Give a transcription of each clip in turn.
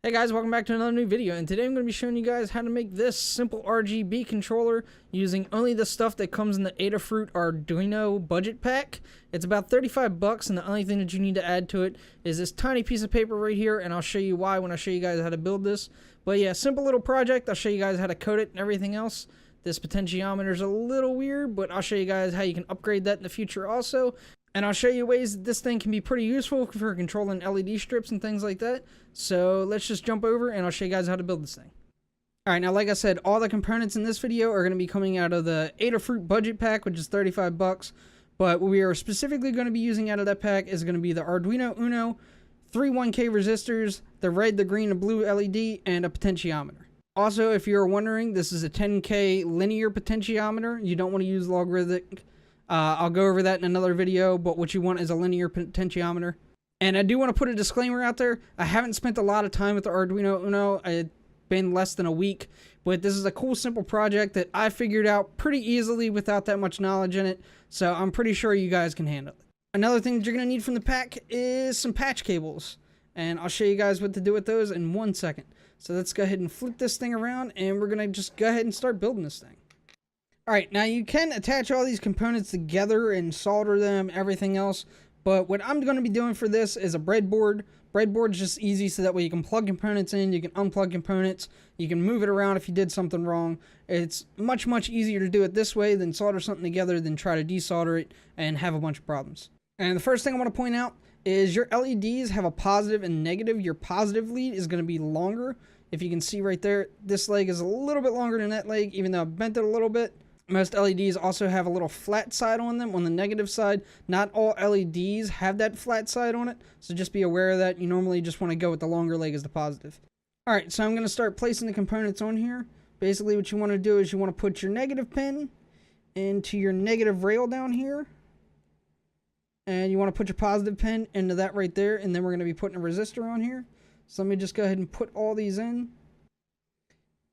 Hey guys, welcome back to another new video, and today I'm going to be showing you guys how to make this simple RGB controller using only the stuff that comes in the Adafruit Arduino budget pack. It's about 35 bucks, and the only thing that you need to add to it is this tiny piece of paper right here, and I'll show you why when I show you guys how to build this. But yeah, simple little project. I'll show you guys how to code it and everything else. This potentiometer is a little weird, but I'll show you guys how you can upgrade that in the future also. And I'll show you ways that this thing can be pretty useful for controlling LED strips and things like that. So let's just jump over and I'll show you guys how to build this thing. Alright, now like I said, all the components in this video are going to be coming out of the Adafruit budget pack, which is 35 bucks. But what we are specifically going to be using out of that pack is going to be the Arduino Uno, 3 1K resistors, the red, the green, and blue LED, and a potentiometer. Also, if you're wondering, this is a 10K linear potentiometer. You don't want to use logarithmic. I'll go over that in another video, but what you want is a linear potentiometer. And I do want to put a disclaimer out there. I haven't spent a lot of time with the Arduino Uno. It's been less than a week, but this is a cool, simple project that I figured out pretty easily without that much knowledge in it, so I'm pretty sure you guys can handle it. Another thing that you're going to need from the pack is some patch cables, and I'll show you guys what to do with those in 1 second. So let's go ahead and flip this thing around, and we're going to just go ahead and start building this thing. Alright, now you can attach all these components together and solder them, everything else, but what I'm going to be doing for this is a breadboard. Breadboard's just easy, so that way you can plug components in, you can unplug components, you can move it around if you did something wrong. It's much, much easier to do it this way than solder something together than try to desolder it and have a bunch of problems. And the first thing I want to point out is your LEDs have a positive and negative. Your positive lead is going to be longer. If you can see right there, this leg is a little bit longer than that leg, even though I bent it a little bit. Most LEDs also have a little flat side on them on the negative side. Not all LEDs have that flat side on it, so just be aware of that. You normally just want to go with the longer leg as the positive. Alright, so I'm going to start placing the components on here. Basically what you want to do is you want to put your negative pin into your negative rail down here. And you want to put your positive pin into that right there, and then we're going to be putting a resistor on here. So let me just go ahead and put all these in.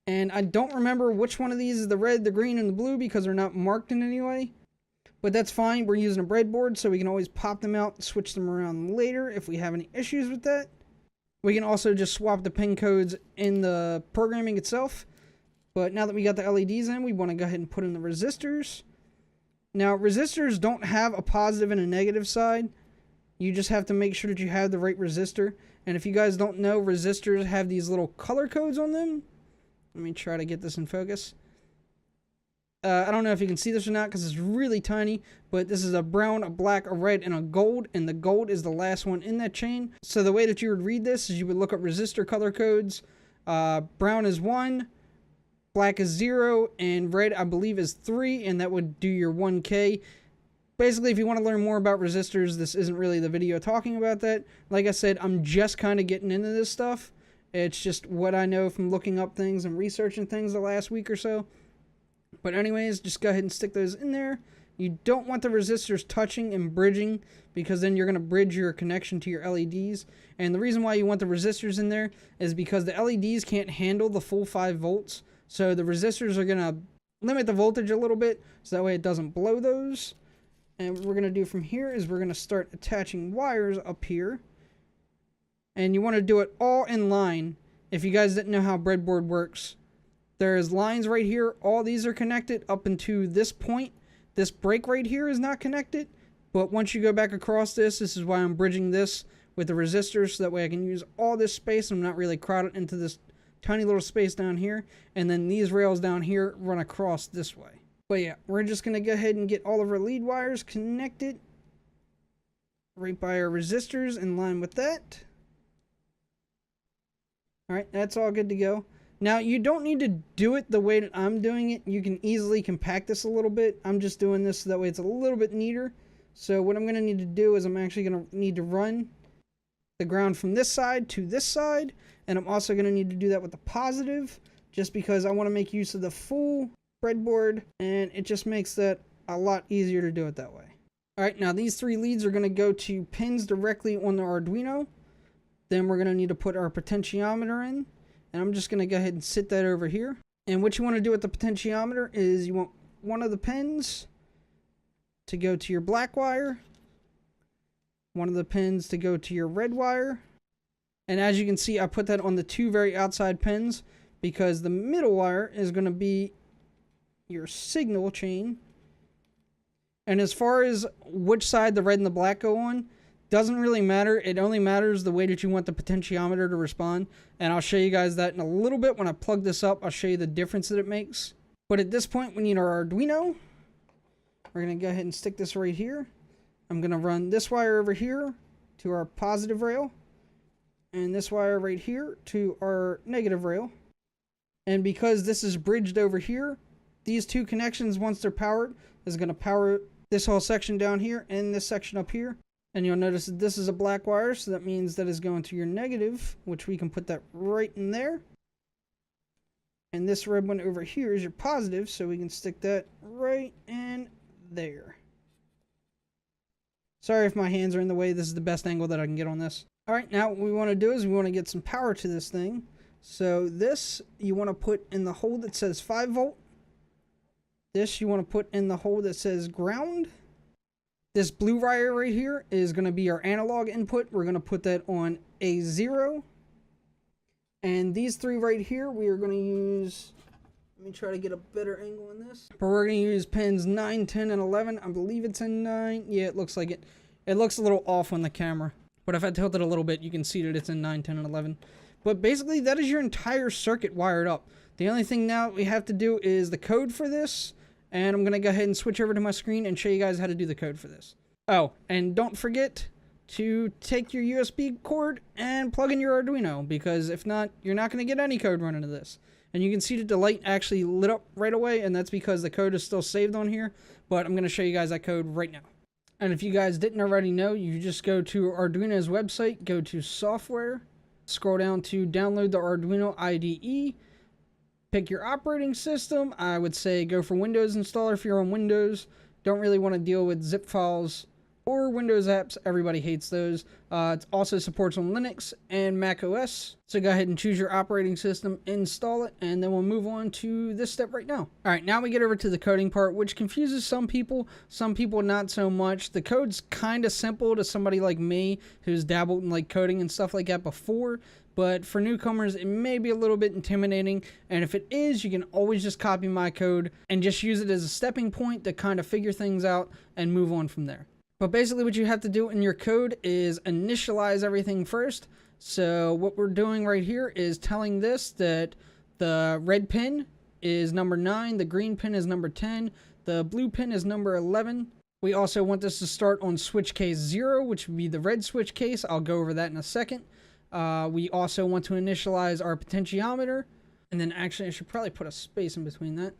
And I don't remember which one of these is the red, the green, and the blue because they're not marked in any way. But that's fine. We're using a breadboard, so we can always pop them out and switch them around later if we have any issues with that. We can also just swap the pin codes in the programming itself. But now that we got the LEDs in, we want to go ahead and put in the resistors. Now, resistors don't have a positive and a negative side. You just have to make sure that you have the right resistor. And if you guys don't know, resistors have these little color codes on them. Let me try to get this in focus. I don't know if you can see this or not because it's really tiny, but this is a brown, a black, a red, and a gold, and the gold is the last one in that chain. So the way that you would read this is you would look up resistor color codes. Brown is 1, black is 0, and red, I believe, is 3, and that would do your 1K. Basically, if you want to learn more about resistors, this isn't really the video talking about that. Like I said, I'm just kind of getting into this stuff. It's just what I know from looking up things and researching things the last week or so. But anyways, just go ahead and stick those in there. You don't want the resistors touching and bridging because then you're going to bridge your connection to your LEDs. And the reason why you want the resistors in there is because the LEDs can't handle the full 5 volts. So the resistors are going to limit the voltage a little bit so that way it doesn't blow those. And what we're going to do from here is we're going to start attaching wires up here. And you want to do it all in line. If you guys didn't know how breadboard works, there's lines right here. All these are connected up into this point. This break right here is not connected. But once you go back across this is why I'm bridging this with the resistors. So that way I can use all this space. I'm not really crowded into this tiny little space down here. And then these rails down here run across this way. But yeah, we're just going to go ahead and get all of our lead wires connected right by our resistors in line with that. Alright, that's all good to go. Now, you don't need to do it the way that I'm doing it. You can easily compact this a little bit. I'm just doing this so that way it's a little bit neater. So what I'm going to need to do is I'm actually going to need to run the ground from this side to this side. And I'm also going to need to do that with the positive, just because I want to make use of the full breadboard. And it just makes that a lot easier to do it that way. Alright, now these 3 leads are going to go to pins directly on the Arduino. Then we're going to need to put our potentiometer in. And I'm just going to go ahead and sit that over here. And what you want to do with the potentiometer is you want one of the pins to go to your black wire. One of the pins to go to your red wire. And as you can see, I put that on the two very outside pins because the middle wire is going to be your signal chain. And as far as which side the red and the black go on, doesn't really matter. It only matters the way that you want the potentiometer to respond. And I'll show you guys that in a little bit. When I plug this up, I'll show you the difference that it makes. But at this point, we need our Arduino. We're going to go ahead and stick this right here. I'm going to run this wire over here to our positive rail. And this wire right here to our negative rail. And because this is bridged over here, these two connections, once they're powered, is going to power this whole section down here and this section up here. And you'll notice that this is a black wire, so that means that is going to your negative, which we can put that right in there. And this red one over here is your positive, so we can stick that right in there. Sorry if my hands are in the way. This is the best angle that I can get on this. Alright, now what we want to do is we want to get some power to this thing. So this you want to put in the hole that says 5 volt. This you want to put in the hole that says ground. This blue wire right here is going to be our analog input. We're going to put that on A0. And these three right here we are going to use, let me try to get a better angle on this. But we're going to use pins 9, 10, and 11. I believe it's in 9. Yeah, it looks like it. It looks a little off on the camera. But if I tilt it a little bit, you can see that it's in 9, 10, and 11. But basically, that is your entire circuit wired up. The only thing now we have to do is the code for this. And I'm going to go ahead and switch over to my screen and show you guys how to do the code for this. Oh, and don't forget to take your USB cord and plug in your Arduino. Because if not, you're not going to get any code running to this. And you can see that the light actually lit up right away. And that's because the code is still saved on here. But I'm going to show you guys that code right now. And if you guys didn't already know, you just go to Arduino's website, go to software, scroll down to download the Arduino IDE, pick your operating system. I would say go for Windows installer if you're on Windows. Don't really want to deal with zip files or Windows apps. Everybody hates those. It also supports on Linux and Mac OS. So go ahead and choose your operating system, install it, and then we'll move on to this step right now. All right, now we get over to the coding part, which confuses some people not so much. The code's kind of simple to somebody like me who's dabbled in like coding and stuff like that before. But for newcomers, it may be a little bit intimidating. And if it is, you can always just copy my code and just use it as a stepping point to kind of figure things out and move on from there. But basically what you have to do in your code is initialize everything first. So what we're doing right here is telling this that the red pin is number 9, the green pin is number 10, the blue pin is number 11. We also want this to start on switch case 0, which would be the red switch case. I'll go over that in a second. We also want to initialize our potentiometer. And then actually I should probably put a space in between that.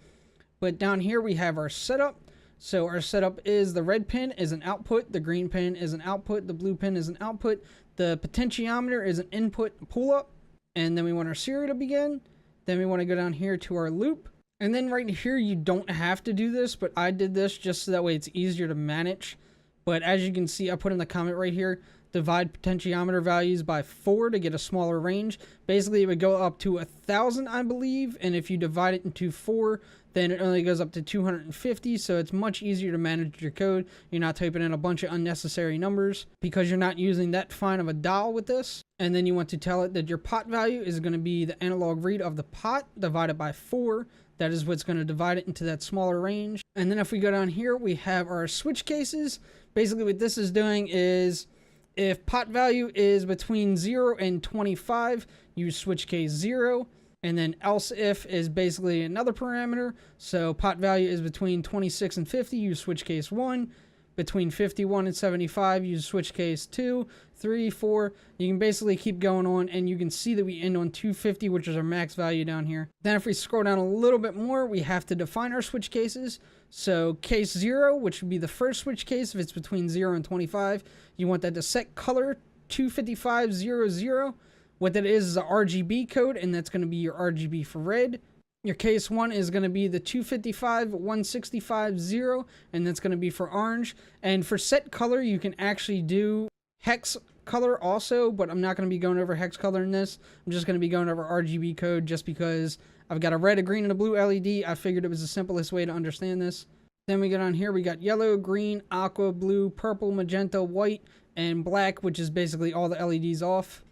But down here we have our setup. So our setup is the red pin is an output, the green pin is an output, the blue pin is an output, the potentiometer is an input pull up, and then we want our serial to begin. Then we want to go down here to our loop. And then right here, you don't have to do this, but I did this just so that way it's easier to manage. But as you can see, I put in the comment right here, divide potentiometer values by 4 to get a smaller range. Basically, it would go up to 1,000, I believe. And if you divide it into 4, then it only goes up to 250. So it's much easier to manage your code. You're not typing in a bunch of unnecessary numbers because you're not using that fine of a dial with this. And then you want to tell it that your pot value is going to be the analog read of the pot divided by 4. That is what's going to divide it into that smaller range. And then if we go down here, we have our switch cases. Basically what this is doing is if pot value is between 0 and 25, use switch case 0. And then else if is basically another parameter. So pot value is between 26 and 50, use switch case 1. Between 51 and 75, use switch case 2, 3, 4. You can basically keep going on, and you can see that we end on 250, which is our max value down here. Then if we scroll down a little bit more, we have to define our switch cases. So case 0, which would be the first switch case if it's between 0 and 25, you want that to set color 25500. What that is a RGB code, and that's going to be your RGB for red. Your case 1 is going to be the 2551650, and that's going to be for orange. And for set color, you can actually do hex color also, but I'm not going to be going over hex color in this. I'm just going to be going over RGB code just because I've got a red, a green, and a blue LED. I figured it was the simplest way to understand this. Then we get on here, we got yellow, green, aqua, blue, purple, magenta, white, and black, which is basically all the LEDs off.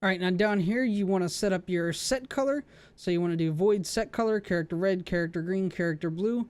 All right, now down here, you want to set up your set color. So you want to do void set color, character red, character green, character blue,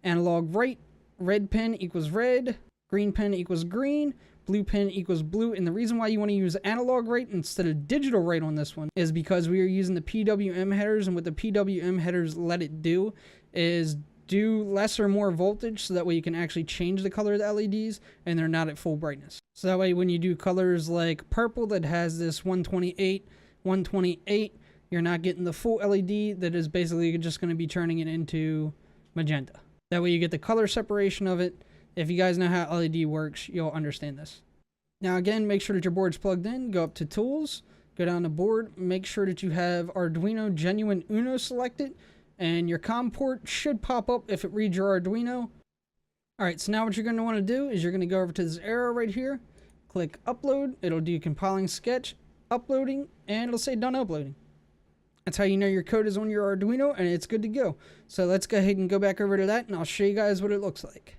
analog right, red pen equals red, green pen equals green, blue pen equals blue. And the reason why you want to use analog right instead of digital right on this one is because we are using the PWM headers, and what the PWM headers let it do is do less or more voltage, so that way you can actually change the color of the LEDs and they're not at full brightness. So that way when you do colors like purple that has this 128, you're not getting the full LED that is basically just going to be turning it into magenta. That way you get the color separation of it. If you guys know how LED works, you'll understand this. Now again, make sure that your board's plugged in. Go up to Tools, go down to Board, make sure that you have Arduino Genuine Uno selected, and your COM port should pop up if it reads your Arduino. Alright, so now what you're going to want to do is you're going to go over to this arrow right here, click Upload, it'll do compiling sketch, uploading, and it'll say done uploading. That's how you know your code is on your Arduino and it's good to go. So let's go ahead and go back over to that and I'll show you guys what it looks like.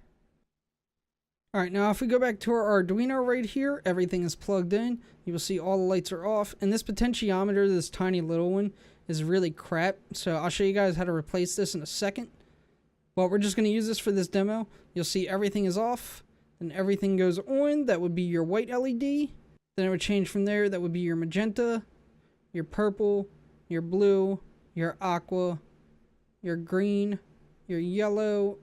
Alright, now if we go back to our Arduino right here, everything is plugged in. You will see all the lights are off. And this potentiometer, this tiny little one, is really crap. So I'll show you guys how to replace this in a second. Well, we're just going to use this for this demo. You'll see everything is off. Then everything goes on. That would be your white LED. Then it would change from there. That would be your magenta, your purple, your blue, your aqua, your green, your yellow,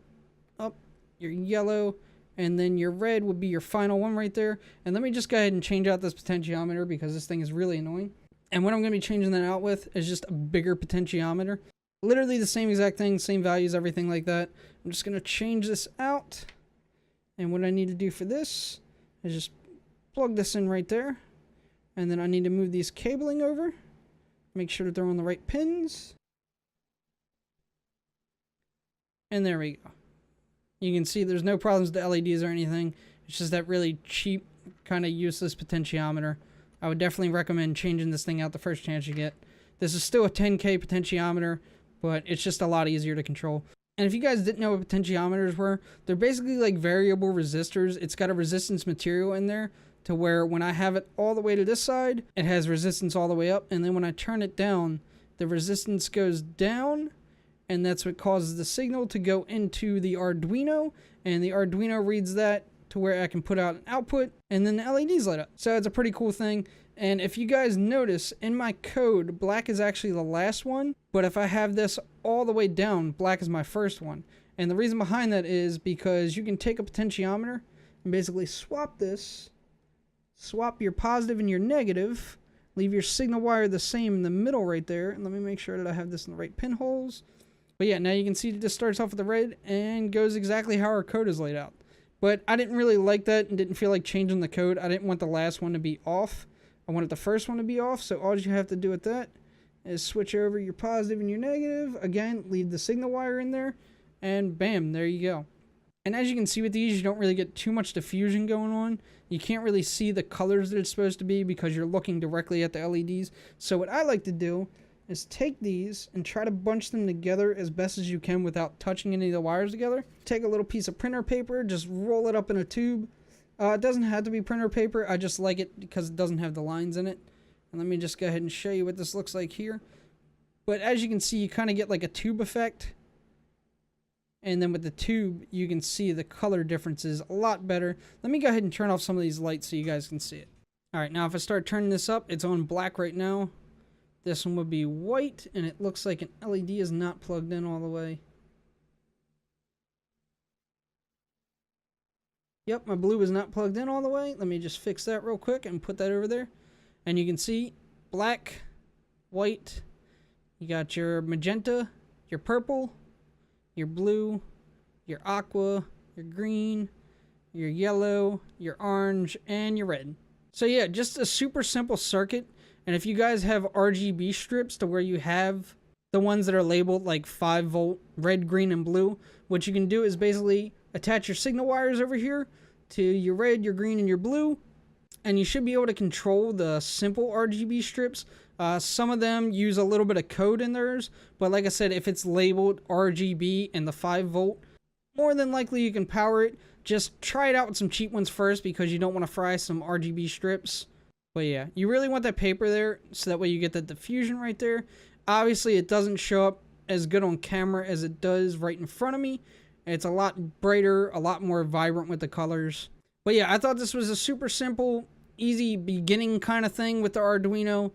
your yellow, and then your red would be your final one right there. And let me just go ahead and change out this potentiometer because this thing is really annoying. And what I'm going to be changing that out with is just a bigger potentiometer. Literally the same exact thing, same values, everything like that. I'm just going to change this out. And what I need to do for this is just plug this in right there. And then I need to move these cabling over. Make sure that they're on the right pins. And there we go. You can see there's no problems with the LEDs or anything. It's just that really cheap, kind of useless potentiometer. I would definitely recommend changing this thing out the first chance you get. This is still a 10K potentiometer, but it's just a lot easier to control. And if you guys didn't know what potentiometers were, they're basically like variable resistors. It's got a resistance material in there to where when I have it all the way to this side, it has resistance all the way up. And then when I turn it down, the resistance goes down. And that's what causes the signal to go into the Arduino. And the Arduino reads that to where I can put out an output. And then the LEDs light up. So it's a pretty cool thing. And if you guys notice, in my code, black is actually the last one. But if I have this all the way down, black is my first one. And the reason behind that is because you can take a potentiometer and basically swap this. Swap your positive and your negative. Leave your signal wire the same in the middle right there. And let me make sure that I have this in the right pinholes. But yeah, now you can see that this starts off with the red and goes exactly how our code is laid out. But I didn't really like that and didn't feel like changing the code. I didn't want the last one to be off. I wanted the first one to be off. So all you have to do with that is switch over your positive and your negative. Again, leave the signal wire in there. And bam, there you go. And as you can see with these, you don't really get too much diffusion going on. You can't really see the colors that it's supposed to be because you're looking directly at the LEDs. So what I like to do is take these and try to bunch them together as best as you can without touching any of the wires together. Take a little piece of printer paper, just roll it up in a tube. It doesn't have to be printer paper. I just like it because it doesn't have the lines in it. And let me just go ahead and show you what this looks like here. But as you can see, you kind of get like a tube effect. And then with the tube, you can see the color differences a lot better. Let me go ahead and turn off some of these lights so you guys can see it. All right, now if I start turning this up, it's on black right now. This one would be white, and it looks like an LED is not plugged in all the way. Yep, my blue is not plugged in all the way. Let me just fix that real quick and put that over there. And you can see black, white, you got your magenta, your purple, your blue, your aqua, your green, your yellow, your orange, and your red. So yeah, just a super simple circuit. And if you guys have RGB strips to where you have the ones that are labeled like 5 volt, red, green, and blue, what you can do is basically attach your signal wires over here to your red, your green, and your blue. And you should be able to control the simple RGB strips. Some of them use a little bit of code in theirs. But like I said, if it's labeled RGB and the 5 volt, more than likely you can power it. Just try it out with some cheap ones first because you don't want to fry some RGB strips. But yeah, you really want that paper there so that way you get that diffusion right there. Obviously, it doesn't show up as good on camera as it does right in front of me. It's a lot brighter, a lot more vibrant with the colors. But yeah, I thought this was a super simple, easy beginning kind of thing with the Arduino.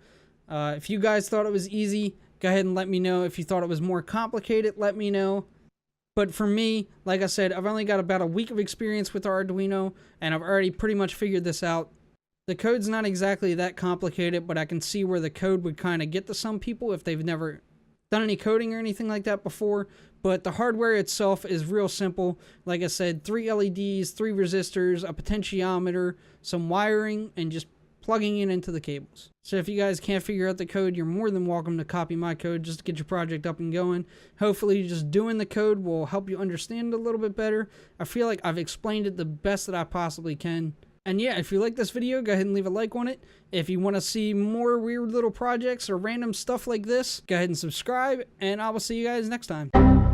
If you guys thought it was easy, go ahead and let me know. If you thought it was more complicated, let me know. But for me, like I said, I've only got about a week of experience with the Arduino, and I've already pretty much figured this out. The code's not exactly that complicated, but I can see where the code would kind of get to some people if they've never done any coding or anything like that before. But the hardware itself is real simple. Like I said, 3 LEDs, 3 resistors, a potentiometer, some wiring, and just plugging it into the cables. So if you guys can't figure out the code, you're more than welcome to copy my code just to get your project up and going. Hopefully just doing the code will help you understand it a little bit better. I feel like I've explained it the best that I possibly can. And yeah, if you like this video, go ahead and leave a like on it. If you want to see more weird little projects or random stuff like this, go ahead and subscribe, and I will see you guys next time.